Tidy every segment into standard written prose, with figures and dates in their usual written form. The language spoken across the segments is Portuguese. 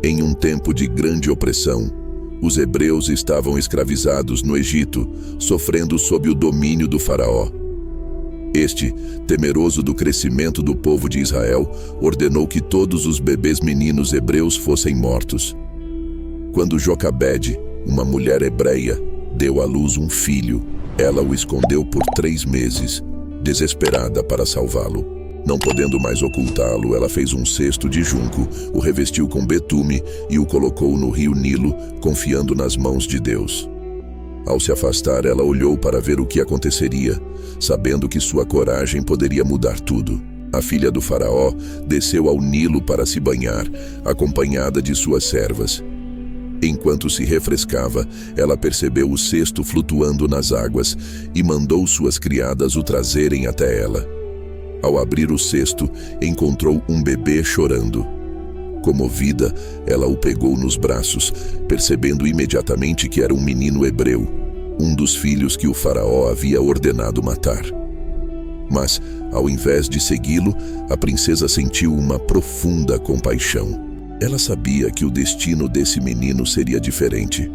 Em um tempo de grande opressão, os hebreus estavam escravizados no Egito, sofrendo sob o domínio do faraó. Este, temeroso do crescimento do povo de Israel, ordenou que todos os bebês meninos hebreus fossem mortos. Quando Jocabede, uma mulher hebreia, deu à luz um filho, ela o escondeu por 3 meses, desesperada para salvá-lo. Não podendo mais ocultá-lo, ela fez um cesto de junco, o revestiu com betume e o colocou no rio Nilo, confiando nas mãos de Deus. Ao se afastar, ela olhou para ver o que aconteceria, sabendo que sua coragem poderia mudar tudo. A filha do faraó desceu ao Nilo para se banhar, acompanhada de suas servas. Enquanto se refrescava, ela percebeu o cesto flutuando nas águas e mandou suas criadas o trazerem até ela. Ao abrir o cesto, encontrou um bebê chorando. Comovida, ela o pegou nos braços, percebendo imediatamente que era um menino hebreu, um dos filhos que o faraó havia ordenado matar. Mas, ao invés de segui-lo, a princesa sentiu uma profunda compaixão. Ela sabia que o destino desse menino seria diferente.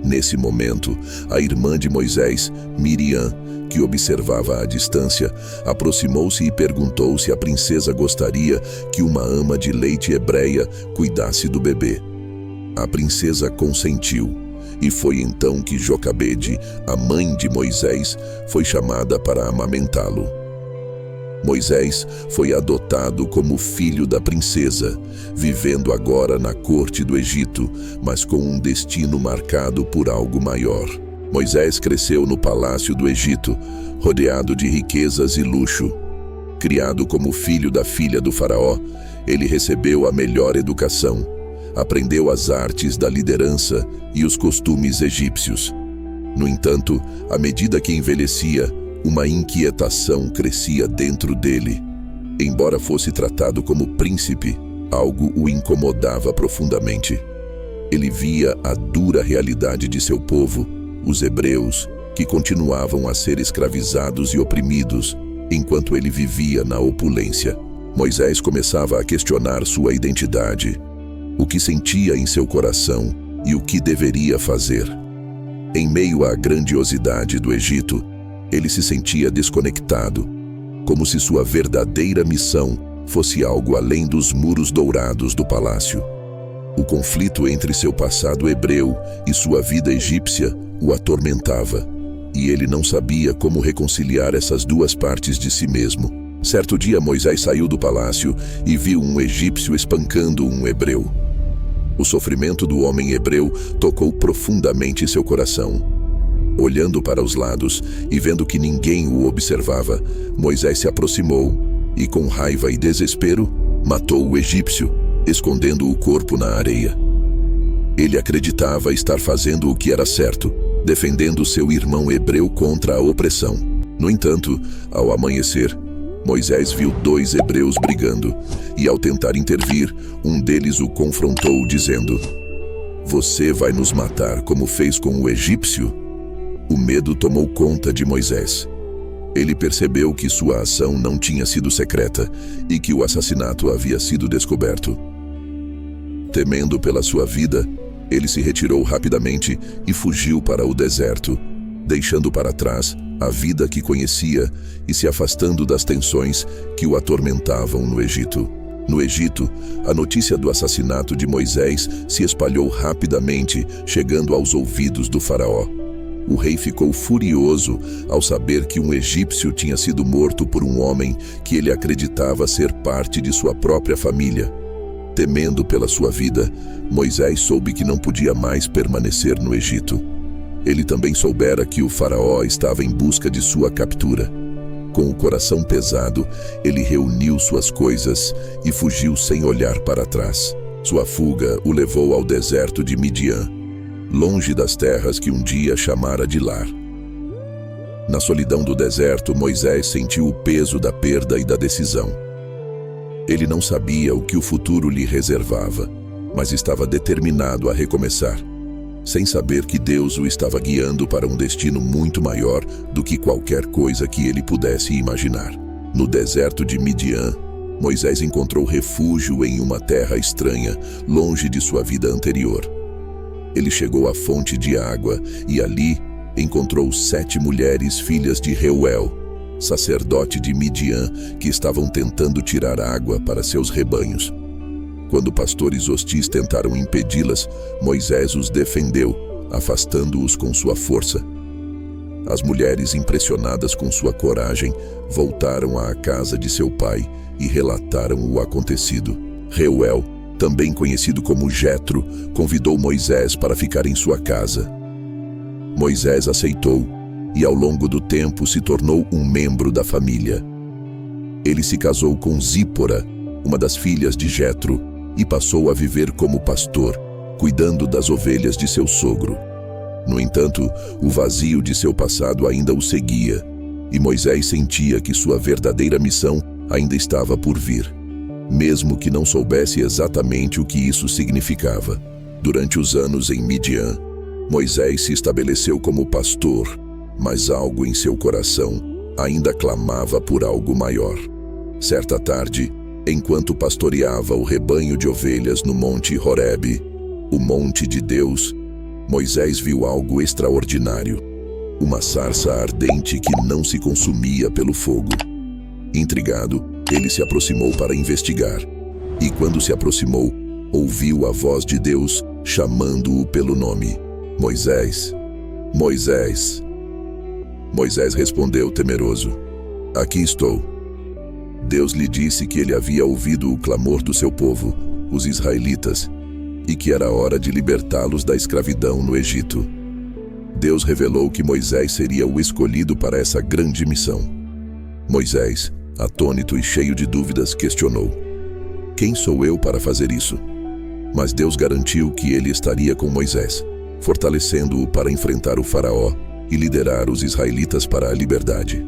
Nesse momento, a irmã de Moisés, Miriam, que observava à distância, aproximou-se e perguntou se a princesa gostaria que uma ama de leite hebreia cuidasse do bebê. A princesa consentiu, e foi então que Jocabede, a mãe de Moisés, foi chamada para amamentá-lo. Moisés foi adotado como filho da princesa, vivendo agora na corte do Egito, mas com um destino marcado por algo maior. Moisés cresceu no palácio do Egito, rodeado de riquezas e luxo. Criado como filho da filha do faraó, ele recebeu a melhor educação, aprendeu as artes da liderança e os costumes egípcios. No entanto, à medida que envelhecia, uma inquietação crescia dentro dele. Embora fosse tratado como príncipe, algo o incomodava profundamente. Ele via a dura realidade de seu povo, os hebreus, que continuavam a ser escravizados e oprimidos, enquanto ele vivia na opulência. Moisés começava a questionar sua identidade, o que sentia em seu coração e o que deveria fazer. Em meio à grandiosidade do Egito, ele se sentia desconectado, como se sua verdadeira missão fosse algo além dos muros dourados do palácio. O conflito entre seu passado hebreu e sua vida egípcia o atormentava, e ele não sabia como reconciliar essas duas partes de si mesmo. Certo dia, Moisés saiu do palácio e viu um egípcio espancando um hebreu. O sofrimento do homem hebreu tocou profundamente seu coração. Olhando para os lados e vendo que ninguém o observava, Moisés se aproximou e, com raiva e desespero, matou o egípcio, escondendo o corpo na areia. Ele acreditava estar fazendo o que era certo, defendendo seu irmão hebreu contra a opressão. No entanto, ao amanhecer, Moisés viu 2 hebreus brigando, e ao tentar intervir, um deles o confrontou, dizendo: "Você vai nos matar como fez com o egípcio?" O medo tomou conta de Moisés. Ele percebeu que sua ação não tinha sido secreta e que o assassinato havia sido descoberto. Temendo pela sua vida, ele se retirou rapidamente e fugiu para o deserto, deixando para trás a vida que conhecia e se afastando das tensões que o atormentavam no Egito. No Egito, a notícia do assassinato de Moisés se espalhou rapidamente, chegando aos ouvidos do faraó. O rei ficou furioso ao saber que um egípcio tinha sido morto por um homem que ele acreditava ser parte de sua própria família. Temendo pela sua vida, Moisés soube que não podia mais permanecer no Egito. Ele também soubera que o faraó estava em busca de sua captura. Com o coração pesado, ele reuniu suas coisas e fugiu sem olhar para trás. Sua fuga o levou ao deserto de Midian, longe das terras que um dia chamara de lar. Na solidão do deserto, Moisés sentiu o peso da perda e da decisão. Ele não sabia o que o futuro lhe reservava, mas estava determinado a recomeçar, sem saber que Deus o estava guiando para um destino muito maior do que qualquer coisa que ele pudesse imaginar. No deserto de Midian, Moisés encontrou refúgio em uma terra estranha, longe de sua vida anterior. Ele chegou à fonte de água e ali encontrou 7 mulheres filhas de Reuel, sacerdote de Midian, que estavam tentando tirar água para seus rebanhos. Quando pastores hostis tentaram impedi-las, Moisés os defendeu, afastando-os com sua força. As mulheres, impressionadas com sua coragem, voltaram à casa de seu pai e relataram o acontecido. Reuel, também conhecido como Jetro, convidou Moisés para ficar em sua casa. Moisés aceitou e, ao longo do tempo, se tornou um membro da família. Ele se casou com Zípora, uma das filhas de Jetro, e passou a viver como pastor, cuidando das ovelhas de seu sogro. No entanto, o vazio de seu passado ainda o seguia, e Moisés sentia que sua verdadeira missão ainda estava por vir, mesmo que não soubesse exatamente o que isso significava. Durante os anos em Midian, Moisés se estabeleceu como pastor, mas algo em seu coração ainda clamava por algo maior. Certa tarde, enquanto pastoreava o rebanho de ovelhas no Monte Horebe, o monte de Deus, Moisés viu algo extraordinário, uma sarça ardente que não se consumia pelo fogo. Intrigado, ele se aproximou para investigar, e quando se aproximou, ouviu a voz de Deus chamando-o pelo nome: Moisés, Moisés. Moisés respondeu temeroso: Aqui estou. Deus lhe disse que ele havia ouvido o clamor do seu povo, os israelitas, e que era hora de libertá-los da escravidão no Egito. Deus revelou que Moisés seria o escolhido para essa grande missão. Moisés, atônito e cheio de dúvidas, questionou: Quem sou eu para fazer isso? Mas Deus garantiu que ele estaria com Moisés, fortalecendo-o para enfrentar o faraó e liderar os israelitas para a liberdade.